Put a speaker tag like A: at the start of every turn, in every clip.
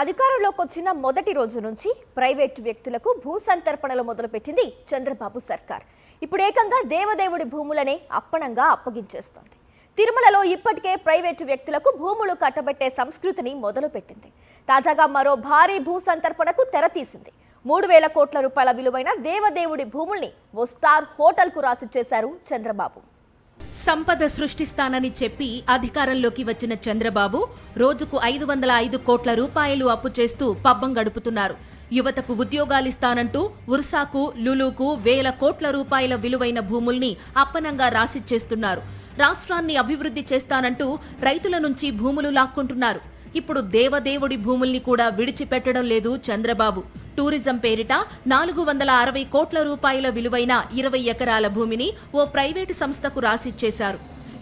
A: అధికారంలోకి వచ్చిన మొదటి రోజు నుంచి ప్రైవేట్ వ్యక్తులకు భూ సంతర్పణలు మొదలుపెట్టింది చంద్రబాబు సర్కార్. ఇప్పుడు ఏకంగా దేవదేవుడి భూములనే అప్పనంగా అప్పగించేస్తోంది. తిరుమలలో ఇప్పటికే ప్రైవేటు వ్యక్తులకు భూములు కట్టబెట్టే సంస్కృతిని మొదలుపెట్టింది. తాజాగా మరో భారీ భూ సంతర్పణకు తెరతీసింది. 3,000 కోట్ల రూపాయల విలువైన దేవదేవుడి భూముల్ని ఓ స్టార్ హోటల్కు రాసిచ్చేశారు చంద్రబాబు.
B: సంపద సృష్టిస్తానని చెప్పి అధికారంలోకి వచ్చిన చంద్రబాబు రోజుకు 505 కోట్ల రూపాయలు అప్పు చేస్తూ పబ్బం గడుపుతున్నారు. యువతకు ఉద్యోగాలిస్తానంటూ ఉర్సాకు, లులుకు 1,000 కోట్ల రూపాయల విలువైన భూముల్ని అప్పనంగా రాసిచ్చేస్తున్నారు. రాష్ట్రాన్ని అభివృద్ధి చేస్తానంటూ రైతుల నుంచి భూములు లాక్కుంటున్నారు. ఇప్పుడు దేవదేవుడి భూముల్ని కూడా విడిచిపెట్టడం లేదు చంద్రబాబు. టూరిజం పేరిట 460 కోట్ల రూపాయల విలువైన 20 ఎకరాల భూమిని ఓ ప్రైవేటు సంస్థకు రాసిచ్చేశారు.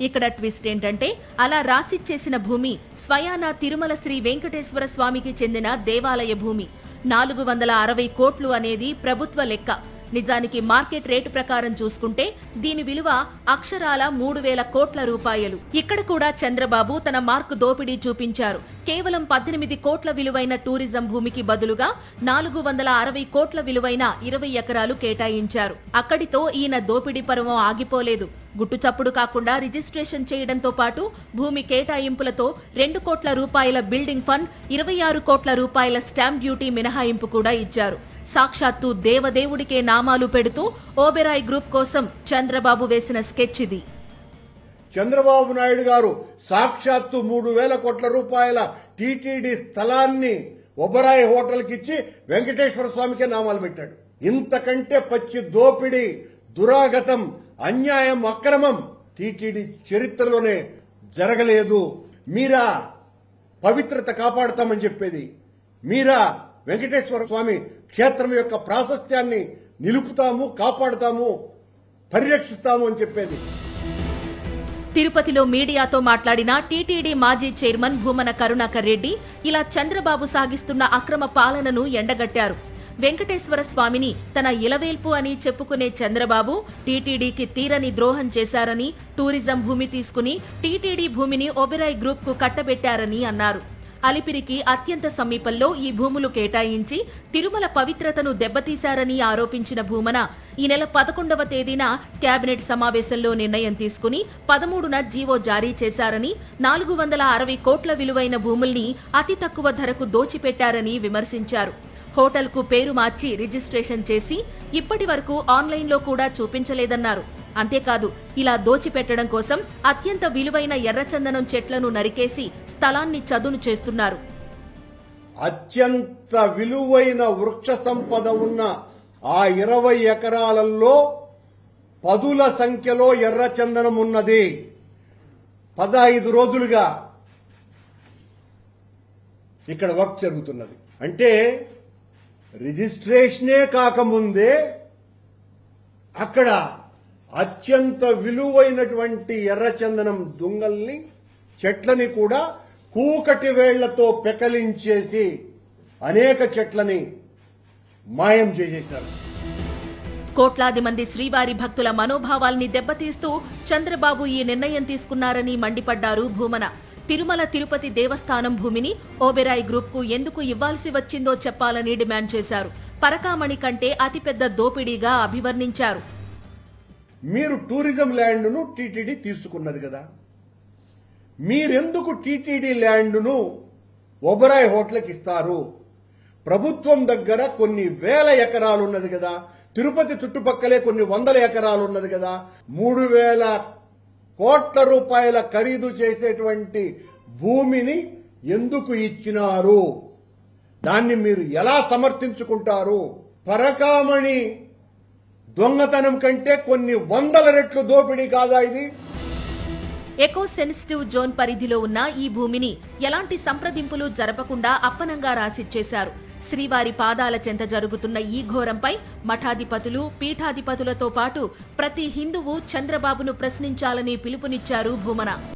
B: ఇక్కడ ట్విస్ట్ ఏంటంటే, అలా రాసిచ్చేసిన భూమి స్వయానా తిరుమల శ్రీ వెంకటేశ్వర స్వామికి చెందిన దేవాలయ భూమి. 460 కోట్లు అనేది ప్రభుత్వ లెక్క. నిజానికి మార్కెట్ రేటు ప్రకారం చూసుకుంటే దీని విలువ అక్షరాల 3,000 కోట్ల రూపాయలు. ఇక్కడ కూడా చంద్రబాబు తన మార్కు దోపిడీ చూపించారు. కేవలం 18 కోట్ల విలువైన టూరిజం భూమికి బదులుగా 460 కోట్ల విలువైన 20 ఎకరాలు కేటాయించారు. అక్కడితో ఈయన దోపిడీ పర్వం ఆగిపోలేదు. గుట్టుచప్పుడు కాకుండా రిజిస్ట్రేషన్ చేయడంతో పాటు భూమి కేటాయింపులతో 2 కోట్ల రూపాయల బిల్డింగ్ ఫండ్, 26 కోట్ల రూపాయల స్టాంప్ డ్యూటీ మినహాయింపు కూడా ఇచ్చారు. సాక్షాత్తు దేవదేవుడికే నామాలు పెడుతూ ఓబెరాయ్ గ్రూప్ కోసం చంద్రబాబు వేసిన స్కెచ్ ఇది.
C: చంద్రబాబు నాయుడు గారు సాక్షాత్తు 3,000 కోట్ల రూపాయల టీటీడీ స్థలాన్ని ఒబరాయ్ హోటల్కి ఇచ్చి వెంకటేశ్వర స్వామికే నామాలు పెట్టాడు. ఇంతకంటే పచ్చి దోపిడీ, దురాగతం, అన్యాయం, అక్రమం టీటీడీ చరిత్రలోనే జరగలేదు. మీరా పవిత్రత కాపాడుతామని చెప్పేది, మీరా వెంకటేశ్వర స్వామి క్షేత్రం యొక్క ప్రాశస్త్యాన్ని నిలుపుతాము, కాపాడుతాము, పరిరక్షిస్తాము అని చెప్పేది.
B: తిరుపతిలో మీడియాతో మాట్లాడిన టీటీడీ మాజీ చైర్మన్ భూమన కరుణాకర్ రెడ్డి ఇలా చంద్రబాబు సాగిస్తున్న అక్రమ పాలనను ఎండగట్టారు. వెంకటేశ్వర స్వామిని తన ఇలవేల్పు అని చెప్పుకునే చంద్రబాబు టీటీడీకి తీరని ద్రోహం చేశారని, టూరిజం భూమి తీసుకుని టీటీడీ భూమిని ఒబెరాయ్ గ్రూప్ కు కట్టబెట్టారని అన్నారు. అలిపిరికి అత్యంత సమీపంలో ఈ భూములు కేటాయించి తిరుమల పవిత్రతను దెబ్బతీశారని ఆరోపించిన భూమన ఈ నెల 11వ తేదీన కేబినెట్ సమావేశంలో నిర్ణయం తీసుకుని 13న జీవో జారీ చేశారని, 460 కోట్ల విలువైన భూముల్ని అతి తక్కువ ధరకు దోచిపెట్టారని విమర్శించారు. హోటల్కు పేరు మార్చి రిజిస్ట్రేషన్ చేసి ఇప్పటి వరకు ఆన్లైన్లో కూడా చూపించలేదన్నారు. అంతేకాదు, ఇలా దోచిపెట్టడం కోసం అత్యంత విలువైన ఎర్రచందనం చెట్లను నరికేసి స్థలాన్ని చదును చేస్తున్నారు.
C: అత్యంత విలువైన వృక్ష సంపద ఉన్న ఆ 20 ఎకరాలలో పదుల సంఖ్యలో ఎర్రచందనం ఉన్నది. 15 రోజులుగా ఇక్కడ వర్క్ జరుగుతున్నది. అంటే రిజిస్ట్రేషనే కాకముందే అక్కడ అత్యంత విలువైనటువంటి ఎర్రచందనం దుంగల్ని, చెట్లని కూడా కూకటి వేళ్లతో పెకలించేసి అనేక చెట్లని మాయం చేసేసినారు.
B: కోట్లాది మంది శ్రీవారి భక్తుల మనోభావాల్ని దెబ్బతీస్తూ చంద్రబాబు ఈ నిర్ణయం తీసుకున్నారని మండిపడ్డారు భూమన. తిరుమల తిరుపతి దేవస్థానం భూమిని ఓబెరాయ్ గ్రూప్ కు ఎందుకు ఇవ్వాల్సి వచ్చిందో చెప్పాలని డిమాండ్ చేశారు. పరకామణి కంటే అతిపెద్ద దోపిడీగా అభివర్ణించారు.
C: మీరు టూరిజం ల్యాండ్ను టీటీడీ తీసుకున్నది కదా, మీరెందుకు టీటీడీ ల్యాండ్ను ఒబరాయ్ హోటల్కి ఇస్తారు? ప్రభుత్వం దగ్గర కొన్ని వేల ఎకరాలు ఉన్నది కదా, తిరుపతి చుట్టుపక్కలే కొన్ని వందల ఎకరాలు ఉన్నది కదా. 3,000 కోట్ల రూపాయల ఖరీదు చేసేటువంటి భూమిని ఎందుకు ఇచ్చినారు? దాన్ని మీరు ఎలా సమర్థించుకుంటారు? పరకామణి దొంగతనం కంటే కొన్ని వందల రెట్లు దోపిడీ కాదా ఇది?
B: ఎకో సెన్సిటివ్ జోన్ పరిధిలో ఉన్న ఈ భూమిని ఎలాంటి సంప్రదింపులు జరపకుండా అప్పనంగా రాసిచ్చేశారు. శ్రీవారి పాదాల చెంత జరుగుతున్న ఈ ఘోరంపై మఠాధిపతులు, పీఠాధిపతులతో పాటు ప్రతి హిందువు చంద్రబాబును ప్రశ్నించాలని పిలుపునిచ్చారు భూమన.